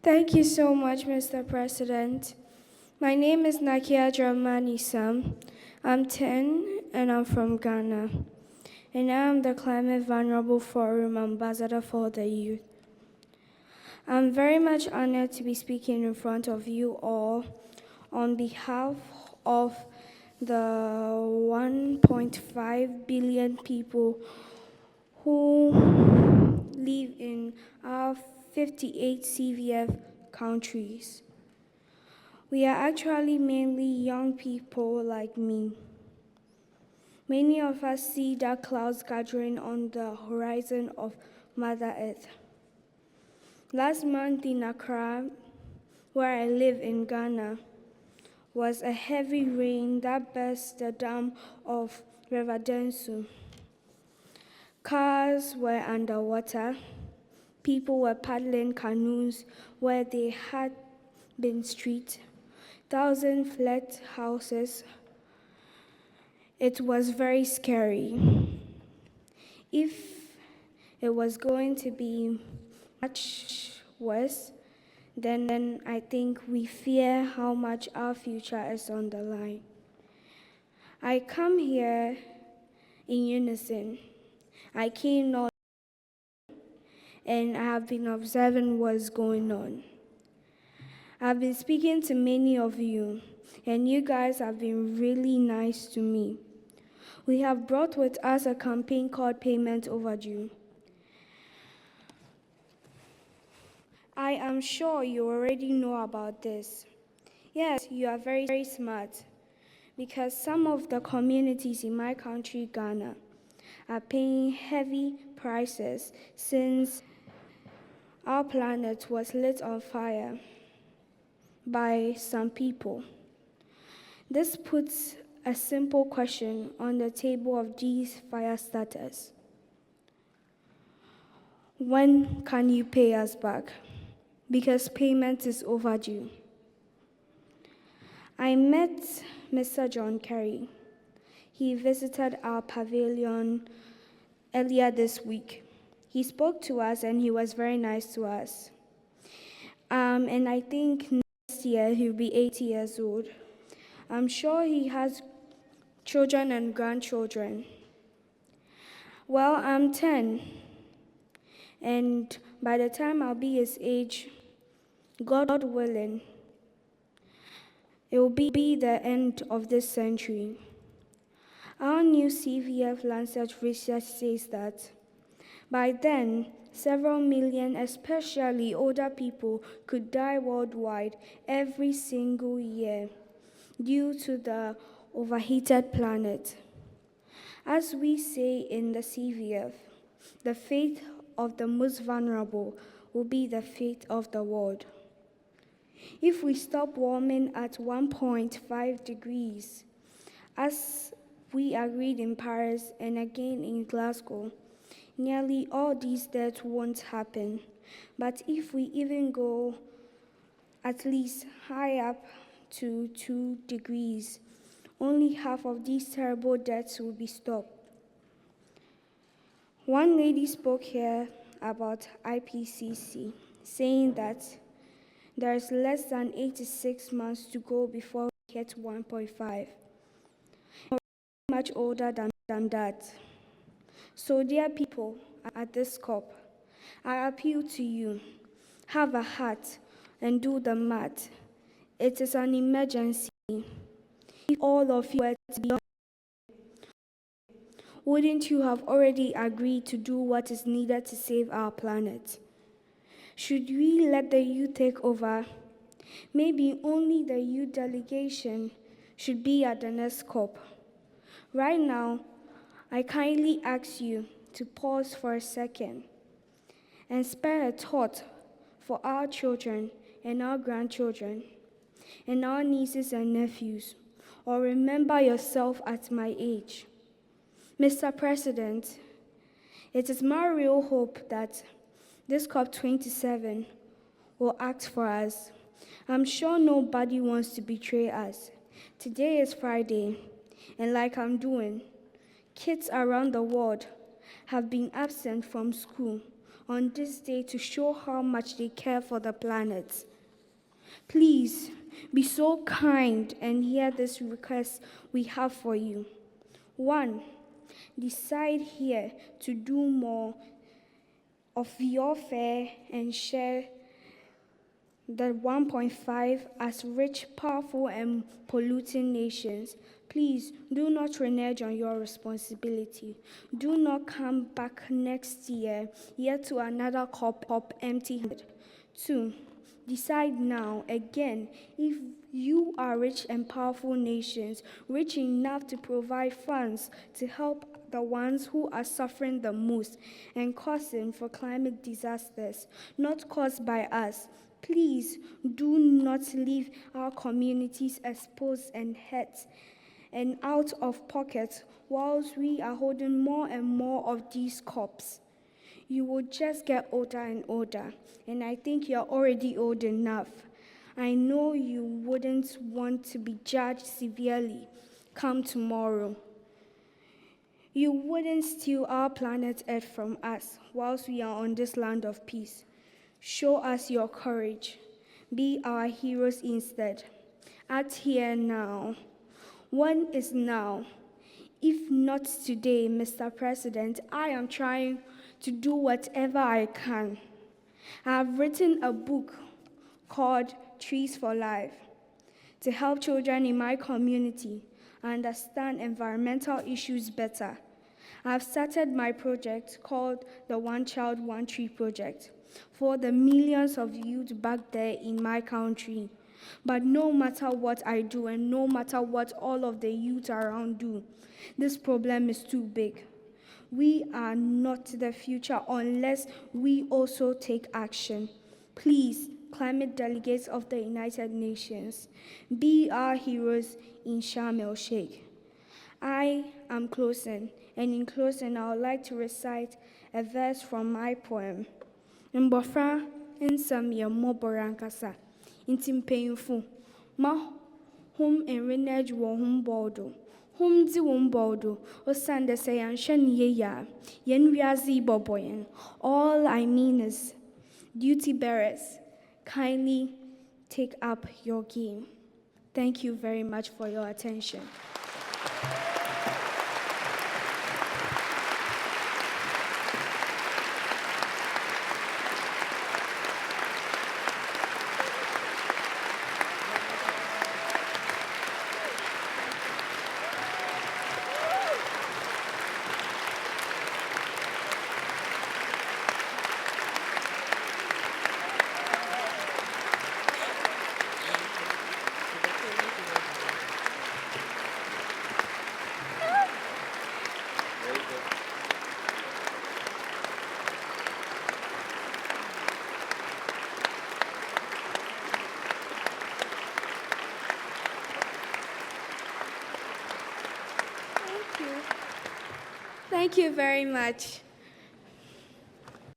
Thank you so much, Mr. President. My name is Nakia Dramani Sam. I'm 10 and I'm from Ghana. And I am the Climate Vulnerable Forum Ambassador for the Youth. I'm very much honored to be speaking in front of you all on behalf of the 1.5 billion people who live in our 58 CVF countries. We are actually mainly young people like me. Many of us see dark clouds gathering on the horizon of Mother Earth. Last month in Accra, where I live in Ghana, was a heavy rain that burst the dam of River Densu. Cars were underwater. People were paddling canoes where they had been streets. Thousands fled houses. It was very scary. If it was going to be much worse, then I think we fear how much our future is on the line. I come here in unison. I came north and I have been observing what's going on. I've been speaking to many of you, and you guys have been really nice to me. We have brought with us a campaign called Payment Overdue. I am sure you already know about this. Yes, you are very, very smart, because some of the communities in my country, Ghana, are paying heavy prices since our planet was lit on fire by some people. This puts a simple question on the table of these fire starters. When can you pay us back? Because payment is overdue. I met Mr. John Kerry. He visited our pavilion earlier this week. He spoke to us and he was very nice to us. And I think next year he'll be 80 years old. I'm sure he has children and grandchildren. Well, I'm 10, and by the time I'll be his age, God willing, it will be the end of this century. Our new CVF Lancet research says that by then, several million, especially older people, could die worldwide every single year due to the overheated planet. As we say in the CVF, the fate of the most vulnerable will be the fate of the world. If we stop warming at 1.5 degrees, as we agreed in Paris and again in Glasgow, nearly all these deaths won't happen. But if we even go at least high up to 2 degrees, only half of these terrible deaths will be stopped. One lady spoke here about IPCC, saying that there's less than 86 months to go before we hit 1.5. We're much older than that. So, dear people at this COP, I appeal to you, have a heart and do the math. It is an emergency. If all of you were to be, wouldn't you have already agreed to do what is needed to save our planet? Should we let the youth take over? Maybe only the youth delegation should be at the next COP. Right now, I kindly ask you to pause for a second and spare a thought for our children and our grandchildren and our nieces and nephews, or remember yourself at my age. Mr. President, it is my real hope that this COP27 will act for us. I'm sure nobody wants to betray us. Today is Friday, and like I'm doing, kids around the world have been absent from school on this day to show how much they care for the planet. Please be so kind and hear this request we have for you. 1. Decide here to do more of your fare and share the 1.5 as rich, powerful, and polluting nations. Please do not renege on your responsibility. Do not come back next year, yet to another COP empty-handed. 2. Decide now, again, if you are rich and powerful nations, rich enough to provide funds to help the ones who are suffering the most and causing for climate disasters, not caused by us. Please do not leave our communities exposed and hurt and out of pocket whilst we are holding more and more of these COPs. You will just get older and older, and I think you're already old enough. I know you wouldn't want to be judged severely come tomorrow. You wouldn't steal our planet Earth from us whilst we are on this land of peace. Show us your courage. Be our heroes instead. Act here now. When is now? If not today, Mr. President, I am trying to do whatever I can. I have written a book called Trees for Life to help children in my community understand environmental issues better. I have started my project called the One Child, One Tree Project for the millions of youth back there in my country. But no matter what I do and no matter what all of the youth around do, this problem is too big. We are not the future unless we also take action. Please, climate delegates of the United Nations, be our heroes in Sharm el-Sheikh. I am closing, and in closing, I would like to recite a verse from my poem. Mbofra nsam ye moborankasa, inti mpanyinfo, ma hum enrenage wo hum boldo. Hum di wum boldo, osande se yanshan ye ya, yen wiazi boboyen. All I mean is, duty bearers, kindly take up your game. Thank you very much for your attention. Thank you very much.